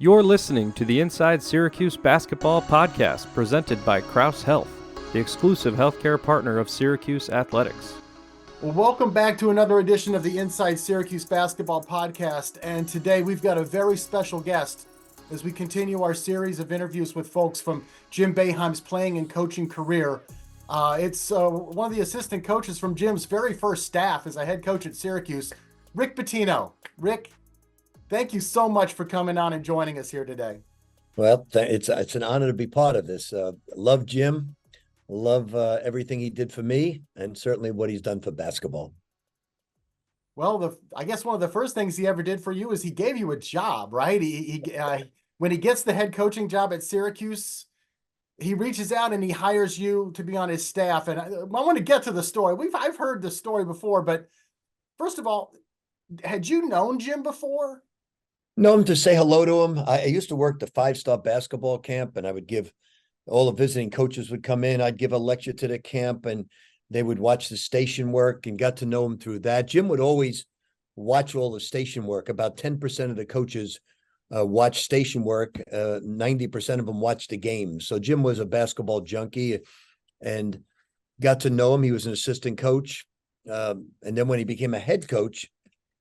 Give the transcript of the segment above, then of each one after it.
You're listening to the Inside Syracuse Basketball podcast presented by Kraus Health, the exclusive healthcare partner of Syracuse Athletics. Well, welcome back to another edition of the Inside Syracuse Basketball podcast. And today we've got a very special guest as we continue our series of interviews with folks from Jim Boeheim's playing and coaching career. It's one of the assistant coaches from Jim's very first staff as a head coach at Syracuse, Rick Pitino. Rick, thank you so much for coming on and joining us here today. Well, it's an honor to be part of this. Love Jim, love everything he did for me, and certainly what he's done for basketball. Well, I guess one of the first things he ever did for you is he gave you a job, right? When he gets the head coaching job at Syracuse, he reaches out and he hires you to be on his staff. And I want to get to the story. I've heard the story before, but first of all, had you known Jim before? Know him to say hello to him. I used to work the 5-star basketball camp, and I would give all the visiting coaches would come in. I'd give a lecture to the camp, and they would watch the station work and got to know him through that. Jim would always watch all the station work. About 10% of the coaches watch station work. 90% of them watch the games. So Jim was a basketball junkie and got to know him. He was an assistant coach. And then when he became a head coach,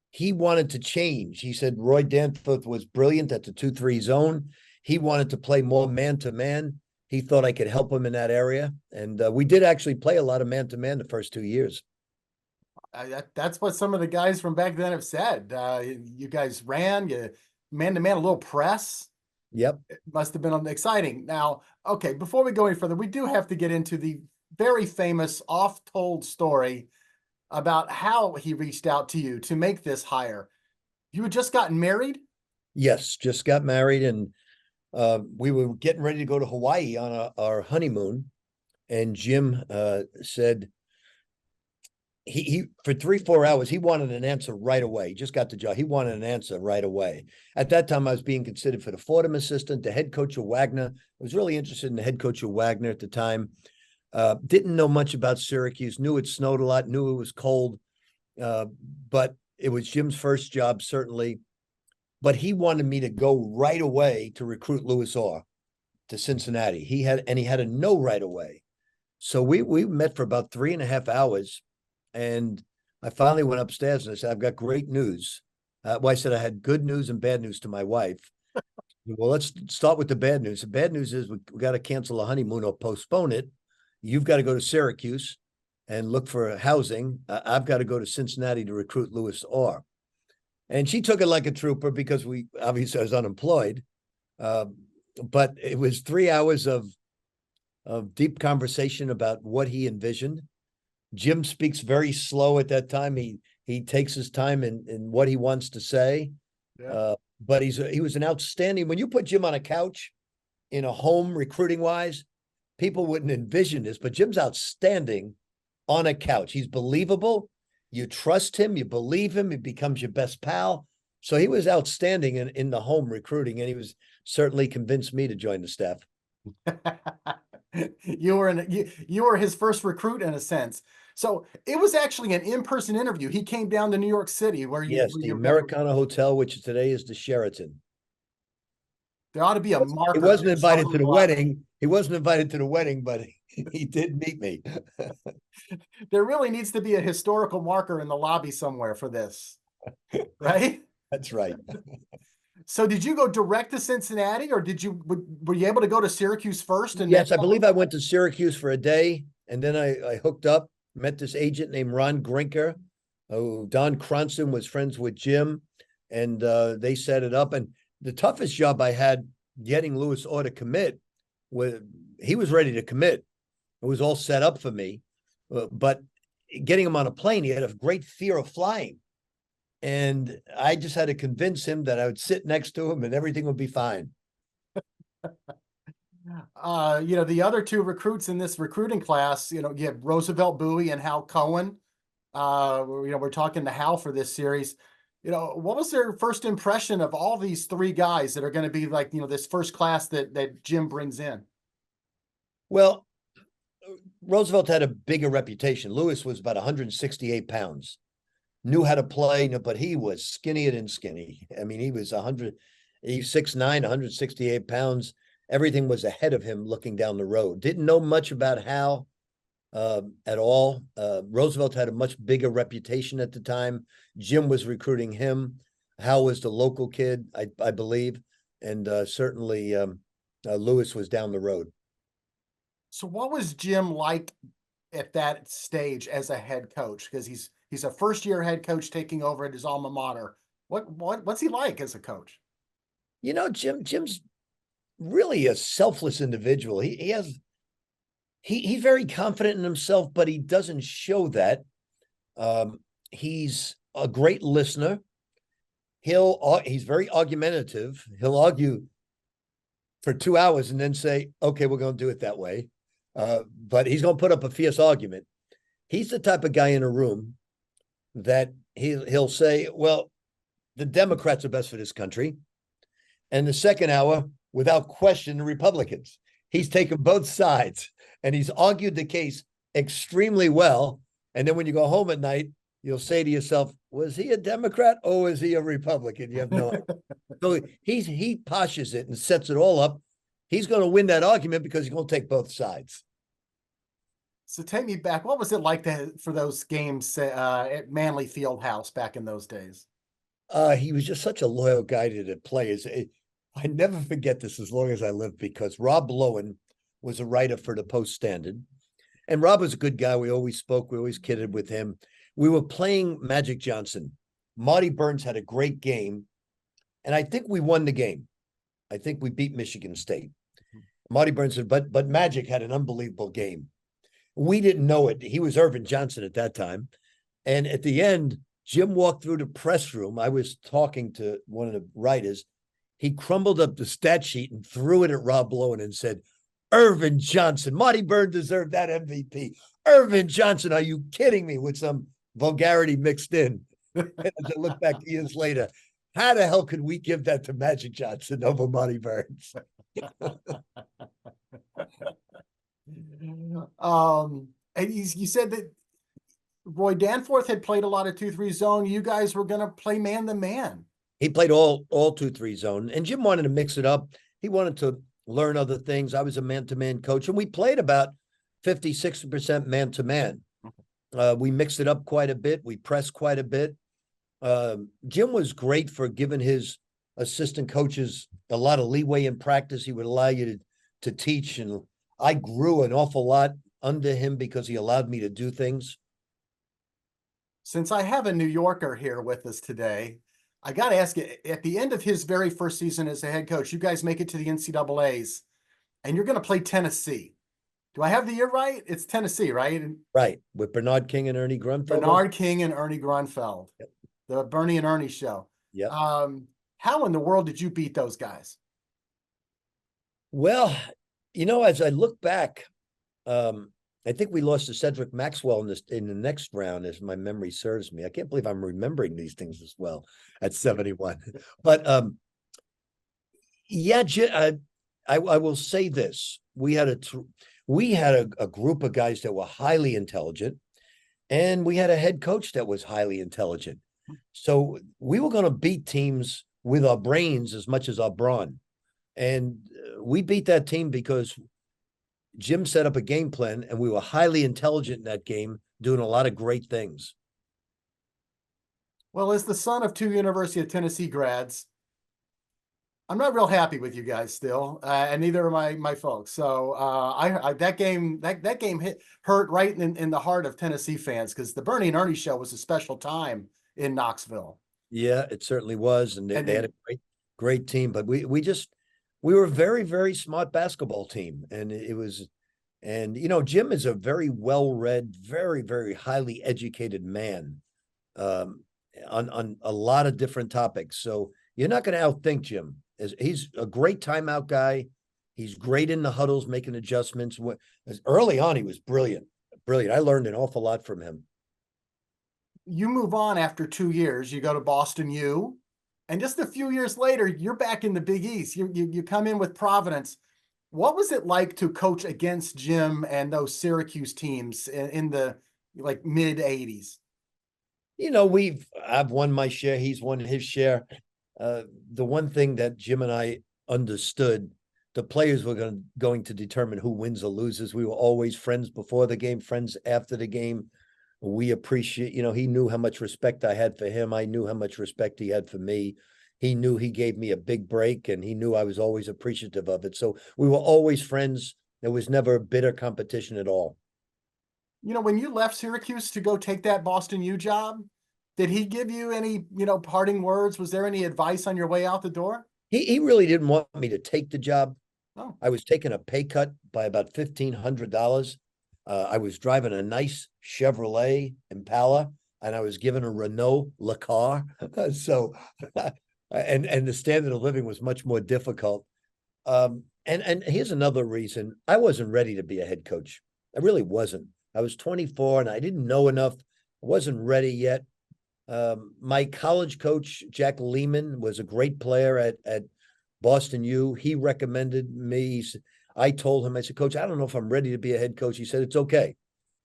he wanted to change. He said Roy Danforth was brilliant at the 2-3 zone. He wanted to play more man-to-man. He thought I could help him in that area. And we did actually play a lot of man-to-man the first 2 years. That's what some of the guys from back then have said. You guys ran, man-to-man, a little press. Yep. It must have been exciting. Now, okay, before we go any further, we do have to get into the very famous oft-told story about how he reached out to you to make this hire. You had just gotten married? Yes, just got married, and we were getting ready to go to Hawaii on our honeymoon. And Jim said he for 3-4 hours, he wanted an answer right away. He just got the job. He wanted an answer right away. At that time, I was being considered for the Fordham assistant, the head coach of Wagner. I was really interested in the head coach of Wagner at the time. Didn't know much about Syracuse, knew it snowed a lot, knew it was cold, but it was Jim's first job, certainly. But he wanted me to go right away to recruit Louis Orr to Cincinnati. He had a no right away. So we met for about 3.5 hours, and I finally went upstairs and I said, I've got great news. I said I had good news and bad news to my wife. Well, let's start with the bad news. The bad news is we got to cancel the honeymoon or postpone it. You've got to go to Syracuse and look for housing. I've got to go to Cincinnati to recruit Louis Orr. And she took it like a trooper because I was unemployed. But it was 3 hours of deep conversation about what he envisioned. Jim speaks very slow at that time. He takes his time in what he wants to say. Yeah. But he was an outstanding. When you put Jim on a couch in a home recruiting wise, people wouldn't envision this, but Jim's outstanding on a couch. He's believable. You trust him. You believe him. He becomes your best pal. So he was outstanding in the home recruiting, and he was certainly convinced me to join the staff. You were his first recruit in a sense. So it was actually an in-person interview. He came down to New York City the Americana Hotel, which today is the Sheraton. There ought to be a marker. He wasn't invited to the wedding. He wasn't invited to the wedding, but he did meet me. There really needs to be a historical marker in the lobby somewhere for this, right? That's right. So did you go direct to Cincinnati, or were you able to go to Syracuse first? And yes, I believe I went to Syracuse for a day, and then I hooked up, met this agent named Ron Grinker, who Don Cronson was friends with Jim, and they set it up. And the toughest job I had getting Louis Orr to commit, he was ready to commit. It was all set up for me, but getting him on a plane, he had a great fear of flying. And I just had to convince him that I would sit next to him and everything would be fine. The other two recruits in this recruiting class, you have Roosevelt Bowie and Hal Cohen. We're talking to Hal for this series. What was their first impression of all these three guys that are going to be like, this first class that Jim brings in? Well, Roosevelt had a bigger reputation. Louis was about 168 pounds, knew how to play, but he was skinnier than skinny. I mean, he was 100. He's 6'9", 168 pounds. Everything was ahead of him looking down the road. Didn't know much about Hal at all. Roosevelt had a much bigger reputation at the time. Jim was recruiting him. Hal was the local kid, I believe. And certainly Lewis was down the road. So what was Jim like at that stage as a head coach? Because he's a first-year head coach taking over at his alma mater. What's he like as a coach? You know, Jim's really a selfless individual. He's very confident in himself, but he doesn't show that. He's a great listener. He's very argumentative. He'll argue for 2 hours and then say, okay, we're going to do it that way. But he's going to put up a fierce argument. He's the type of guy in a room that he'll say, well, the Democrats are best for this country. And the second hour, without question, the Republicans. He's taken both sides and he's argued the case extremely well. And then when you go home at night, you'll say to yourself, was he a Democrat or was he a Republican? You have no idea. So he poshes it and sets it all up. He's going to win that argument because he's going to take both sides. So take me back. What was it like for those games at Manley Fieldhouse back in those days? He was just such a loyal guy to the players. I never forget this as long as I live, because Rob Lowen was a writer for the Post-Standard. And Rob was a good guy. We always spoke. We always kidded with him. We were playing Magic Johnson. Marty Burns had a great game. And I think we won the game. I think we beat Michigan State. Marty Burns said, but Magic had an unbelievable game. We didn't know it. He was Irvin Johnson at that time. And at the end, Jim walked through the press room. I was talking to one of the writers. He crumbled up the stat sheet and threw it at Rob Lowen and said, Irvin Johnson, Marty Burns deserved that MVP. Irvin Johnson, are you kidding me? With some vulgarity mixed in. As I look back years later, how the hell could we give that to Magic Johnson over Marty Burns? And you said that Roy Danforth had played a lot of 2-3 zone. You guys were going to play man-to-man. He played all 2-3 zone, and Jim wanted to mix it up. He wanted to learn other things. I was a man-to-man coach, and we played about 50, 60% man-to-man. We mixed it up quite a bit. We pressed quite a bit. Jim was great for giving his assistant coaches a lot of leeway in practice. He would allow you to teach, and I grew an awful lot under him because he allowed me to do things. Since I have a New Yorker here with us today, I got to ask you, at the end of his very first season as a head coach, you guys make it to the NCAAs, and you're going to play Tennessee. Do I have the year right? It's Tennessee, right? Right, with Bernard King and Ernie Grunfeld. Bernard King and Ernie Grunfeld. Yep. The Bernie and Ernie show. Yeah. How in the world did you beat those guys? Well, as I look back, I think we lost to Cedric Maxwell in the next round, as my memory serves me. I can't believe I'm remembering these things as well at 71. But I will say this: we had a group of guys that were highly intelligent, and we had a head coach that was highly intelligent. So we were going to beat teams with our brains as much as our brawn, and we beat that team because Jim set up a game plan, and we were highly intelligent in that game, doing a lot of great things. Well, as the son of 2 University of Tennessee grads, I'm not real happy with you guys still, and neither are my folks. So that game hurt right in the heart of Tennessee fans, because the Bernie and Ernie show was a special time in Knoxville. Yeah, it certainly was, and they had a great team, but we were a very, very smart basketball team. And Jim is a very well-read, very, very highly educated man on a lot of different topics. So you're not going to outthink Jim. He's a great timeout guy. He's great in the huddles, making adjustments. Early on, he was brilliant. Brilliant. I learned an awful lot from him. You move on after 2 years. You go to Boston U. And just a few years later, you're back in the Big East. You come in with Providence. What was it like to coach against Jim and those Syracuse teams in the mid 80s? I've won my share. He's won his share. the one thing that Jim and I understood, the players were going to determine who wins or loses. We were always friends before the game, friends after the game. We appreciate, he knew how much respect I had for him. I knew how much respect he had for me. He knew he gave me a big break, and he knew I was always appreciative of it. So we were always friends. There was never a bitter competition at all. When you left Syracuse to go take that Boston U job, did he give you any, parting words? Was there any advice on your way out the door? He really didn't want me to take the job. Oh. I was taking a pay cut by about $1,500. I was driving a nice Chevrolet Impala, and I was given a Renault Le Car. So, and the standard of living was much more difficult. And here's another reason. I wasn't ready to be a head coach. I really wasn't. I was 24 and I didn't know enough. I wasn't ready yet. My college coach, Jack Lehman, was a great player at Boston U. He recommended me. I told him, I said, Coach, I don't know if I'm ready to be a head coach. He said, it's okay.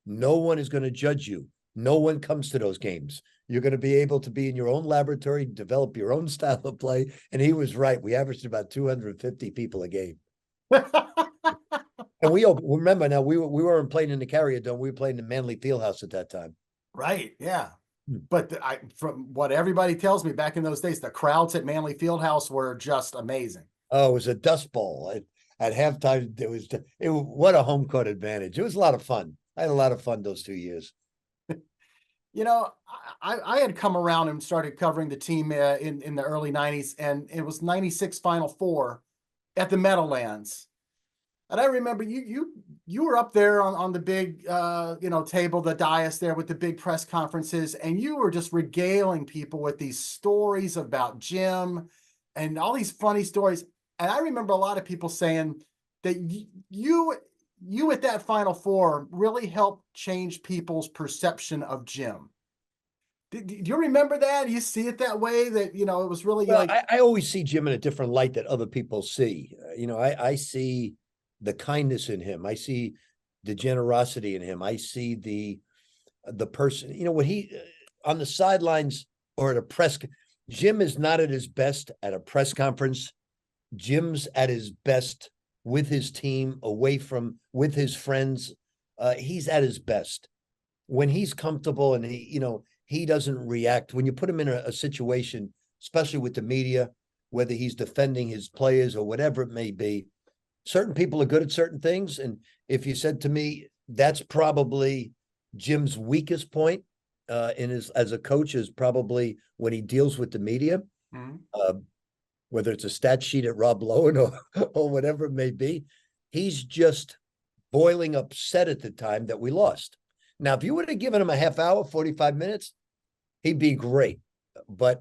No one is going to judge you. No one comes to those games. You're going to be able to be in your own laboratory, develop your own style of play. And he was right. We averaged about 250 people a game. And we remember now, we weren't playing in the Carrier Dome. We were playing in Manley Fieldhouse at that time. Right. Yeah. But from what everybody tells me, back in those days, the crowds at Manley Fieldhouse were just amazing. Oh, it was a dust bowl. At halftime, what a home court advantage. It was a lot of fun. I had a lot of fun those 2 years. I had come around and started covering the team in the early 90s, and it was 96 Final Four at the Meadowlands. And I remember you were up there on the big table, the dais there with the big press conferences, and you were just regaling people with these stories about Jim and all these funny stories. And I remember a lot of people saying that you at that Final Four really helped change people's perception of Jim. Do you remember that? Do you see it that way? That it was really I always see Jim in a different light that other people see. I see the kindness in him. I see the generosity in him. I see the person, when he on the sidelines or at a press, Jim is not at his best at a press conference. Jim's at his best with his team, with his friends. He's at his best when he's comfortable, and he doesn't react. When you put him in a situation, especially with the media, whether he's defending his players or whatever it may be, certain people are good at certain things. And if you said to me, that's probably Jim's weakest point as a coach, is probably when he deals with the media, whether it's a stat sheet at Rob Lowen or whatever it may be, he's just boiling upset at the time that we lost. Now, if you would have given him a half hour, 45 minutes, he'd be great. But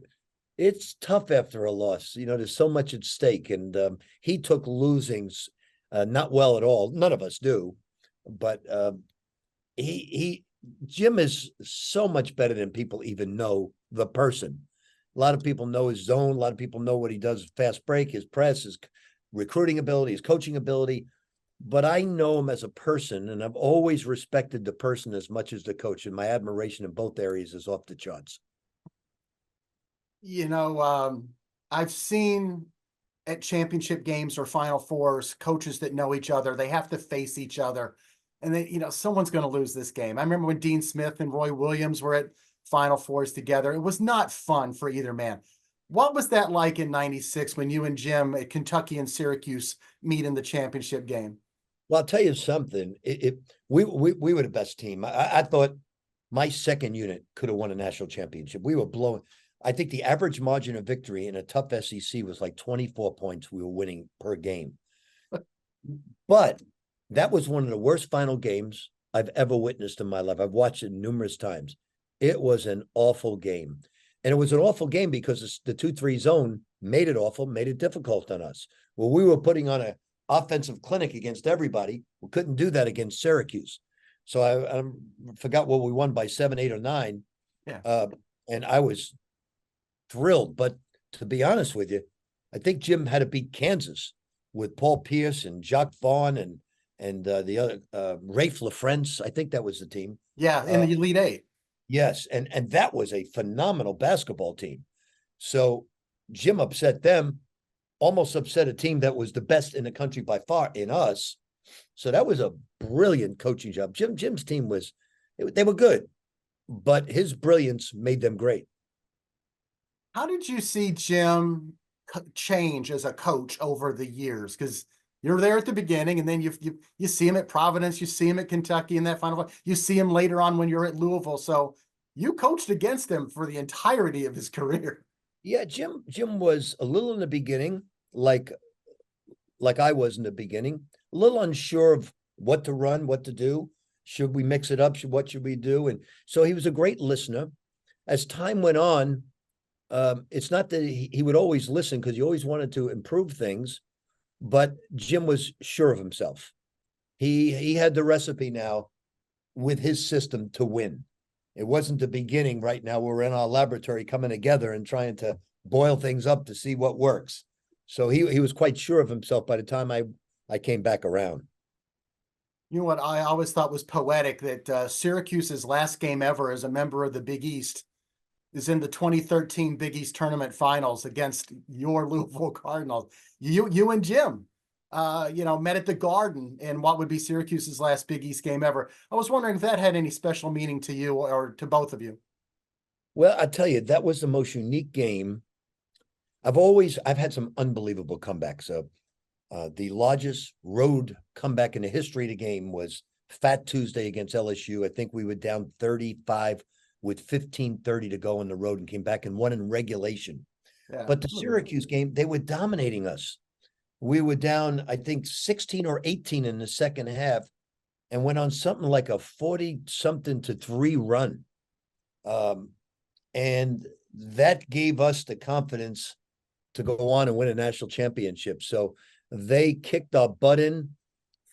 it's tough after a loss. There's so much at stake, and he took losings not well at all. None of us do, but Jim is so much better than people even know the person. A lot of people know his zone. A lot of people know what he does, fast break, his press, his recruiting ability, his coaching ability. But I know him as a person, and I've always respected the person as much as the coach, and my admiration in both areas is off the charts. I've seen at championship games or Final Fours, coaches that know each other, they have to face each other, and someone's going to lose this game. I remember when Dean Smith and Roy Williams were at Final Fours together. It was not fun for either man. What was that like in 96 when you and Jim at Kentucky and Syracuse meet in the championship game? Well, I'll tell you something. We were the best team. I thought my second unit could have won a national championship. We were blowing. I think the average margin of victory in a tough SEC was like 24 points we were winning per game. But that was one of the worst final games I've ever witnessed in my life. I've watched it numerous times. It was an awful game. And it was an awful game because the 2-3 zone made it awful, made it difficult on us. Well, we were putting on an offensive clinic against everybody. We couldn't do that against Syracuse. So I forgot what we won by 7, 8, or 9. Yeah. And I was thrilled. But to be honest with you, I think Jim had to beat Kansas with Paul Pierce and Jacques Vaughn and the other Rafe LaFrance. I think that was the team. Yeah, in the Elite Eight. Yes, and that was a phenomenal basketball team. So Jim upset them, almost upset a team that was the best in the country by far in us. So that was a brilliant coaching job. Jim's team they were good, but his brilliance made them great. How did you see Jim change as a coach over the years? Because you're there at the beginning, and then you see him at Providence, you see him at Kentucky in that Final Four, you see him later on when you're at Louisville. So you coached against him for the entirety of his career. Yeah, Jim was a little in the beginning, like I was in the beginning, a little unsure of what to run, what to do. Should we mix it up? What should we do? And so he was a great listener. As time went on, it's not that he would always listen, because he always wanted to improve things, but Jim was sure of himself. He had the recipe now with his system to win. It wasn't the beginning right now. We're in our laboratory coming together and trying to boil things up to see what works. So he was quite sure of himself by the time I came back around. You know what I always thought was poetic, that Syracuse's last game ever as a member of the Big East is in the 2013 Big East Tournament Finals against your Louisville Cardinals. You and Jim, met at the Garden in what would be Syracuse's last Big East game ever. I was wondering if that had any special meaning to you or to both of you. Well, I tell you, that was the most unique game. I've had some unbelievable comebacks. The largest road comeback in the history of the game was Fat Tuesday against LSU. I think we were down 35 with 15:30 to go on the road and came back and won in regulation. Yeah. But the Syracuse game, they were dominating us. We were down, I think, 16 or 18 in the second half and went on something like a 40-something to 3 run. And that gave us the confidence to go on and win a national championship. So they kicked our butt in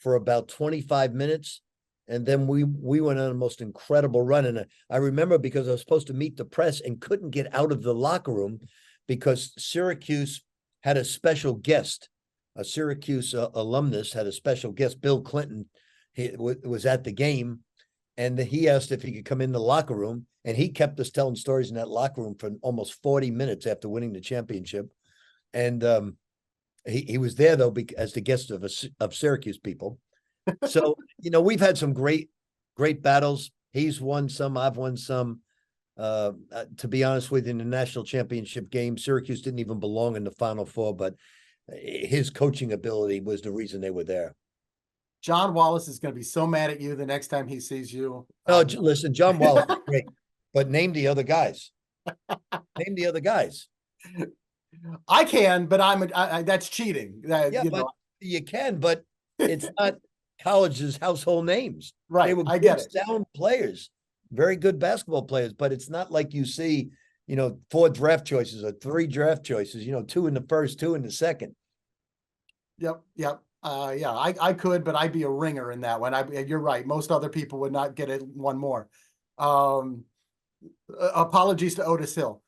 for about 25 minutes. And then we went on a most incredible run. And I remember, because I was supposed to meet the press and couldn't get out of the locker room because Syracuse had a special guest. A Syracuse alumnus had a special guest. Bill Clinton was at the game, and he asked if he could come in the locker room. And he kept us telling stories in that locker room for almost 40 minutes after winning the championship. And he was there, though, as the guest of Syracuse people. So, we've had some great battles. He's won some, I've won some. To be honest with you, in the national championship game, Syracuse didn't even belong in the Final Four, but his coaching ability was the reason they were there. John Wallace is going to be so mad at you the next time he sees you. No, listen, John Wallace is great, but name the other guys. Name the other guys. I can, but that's cheating. You can, but it's not college's household names. Right. They were good, sound players, very good basketball players, but it's not like you see, 4 draft choices or 3 draft choices, 2 in the first, 2 in the second. Yep. I could, but I'd be a ringer in that one. You're right. Most other people would not get it one more. Apologies to Otis Hill.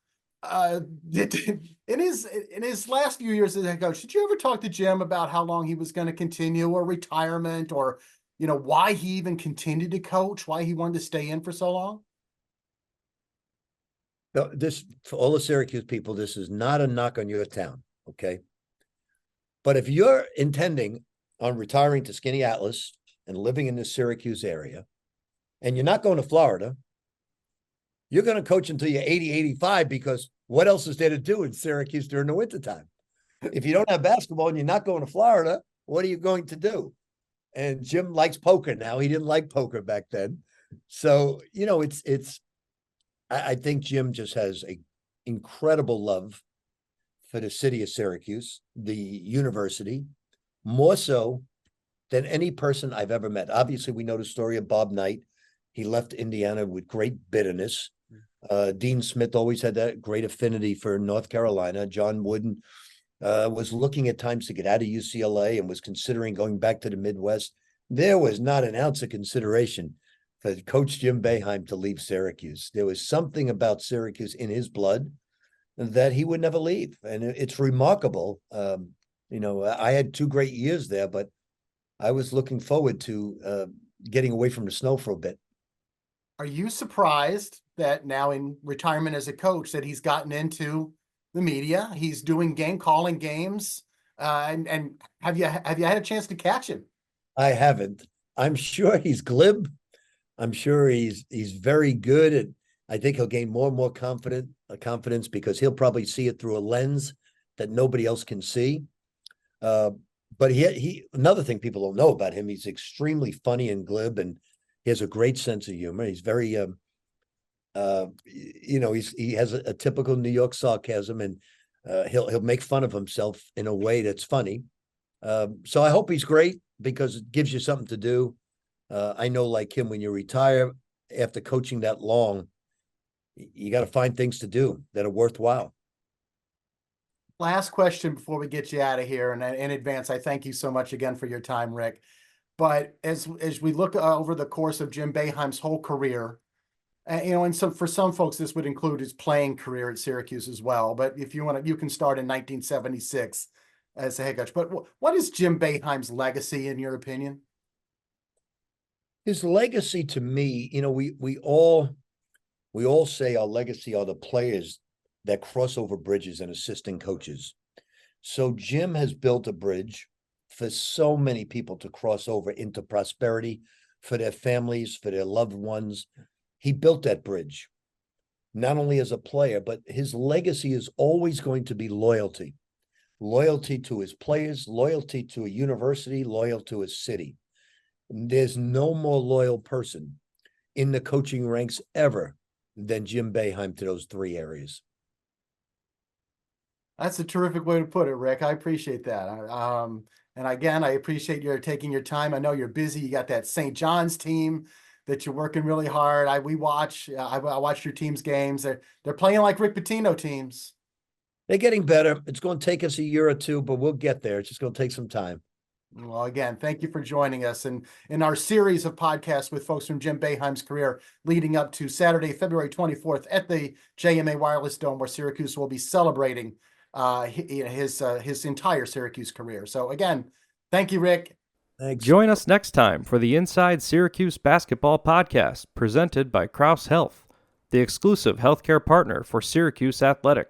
In his last few years as head coach, did you ever talk to Jim about how long he was going to continue, or retirement, or why he even continued to coach, why he wanted to stay in for so long? No, this, for all the Syracuse people, this is not a knock on your town, okay? But if you're intending on retiring to Skinny Atlas and living in the Syracuse area, and you're not going to Florida, you're going to coach until you're 80, 85, because what else is there to do in Syracuse during the wintertime? If you don't have basketball and you're not going to Florida, what are you going to do? And Jim likes poker now. He didn't like poker back then. So, I think Jim just has an incredible love for the city of Syracuse, the university, more so than any person I've ever met. Obviously, we know the story of Bob Knight. He left Indiana with great bitterness. Dean Smith always had that great affinity for North Carolina. John Wooden was looking at times to get out of UCLA and was considering going back to the Midwest. There was not an ounce of consideration for Coach Jim Boeheim to leave Syracuse. There was something about Syracuse in his blood that he would never leave. And it's remarkable. I had 2 great years there, but I was looking forward to getting away from the snow for a bit. Are you surprised that now in retirement as a coach that he's gotten into the media. He's doing calling games. And have you had a chance to catch him? I haven't. I'm sure he's glib. I'm sure he's very good at. I think he'll gain more and more confidence because he'll probably see it through a lens that nobody else can see. But he another thing people don't know about him, he's extremely funny and glib, and he has a great sense of humor. He's very he has a typical New York sarcasm, and he'll make fun of himself in a way that's funny. So I hope he's great because it gives you something to do. I know, like him, when you retire after coaching that long, you got to find things to do that are worthwhile. Last question before we get you out of here. And in advance, I thank you so much again for your time, Rick. But as we look over the course of Jim Boeheim's whole career, and so for some folks, this would include his playing career at Syracuse as well. But if you want to, you can start in 1976 as a head coach. But what is Jim Boeheim's legacy, in your opinion? His legacy, to me, we all say our legacy are the players that cross over bridges and assistant coaches. So Jim has built a bridge for so many people to cross over into prosperity for their families, for their loved ones. He built that bridge, not only as a player, but his legacy is always going to be loyalty. Loyalty to his players, loyalty to a university, loyal to his city. There's no more loyal person in the coaching ranks ever than Jim Boeheim to those three areas. That's a terrific way to put it, Rick. I appreciate that. And again, I appreciate your taking your time. I know you're busy. You got that St. John's team that you're working really hard. I watch your team's games. They're playing like Rick Pitino teams. They're getting better. It's going to take us a year or two, but we'll get there. It's just going to take some time. Well, again, thank you for joining us in our series of podcasts with folks from Jim Boeheim's career leading up to Saturday, February 24th at the JMA Wireless Dome, where Syracuse will be celebrating his entire Syracuse career. So again, thank you, Rick. Thanks. Join us next time for the Inside Syracuse Basketball podcast presented by Crouse Health, the exclusive healthcare partner for Syracuse Athletics.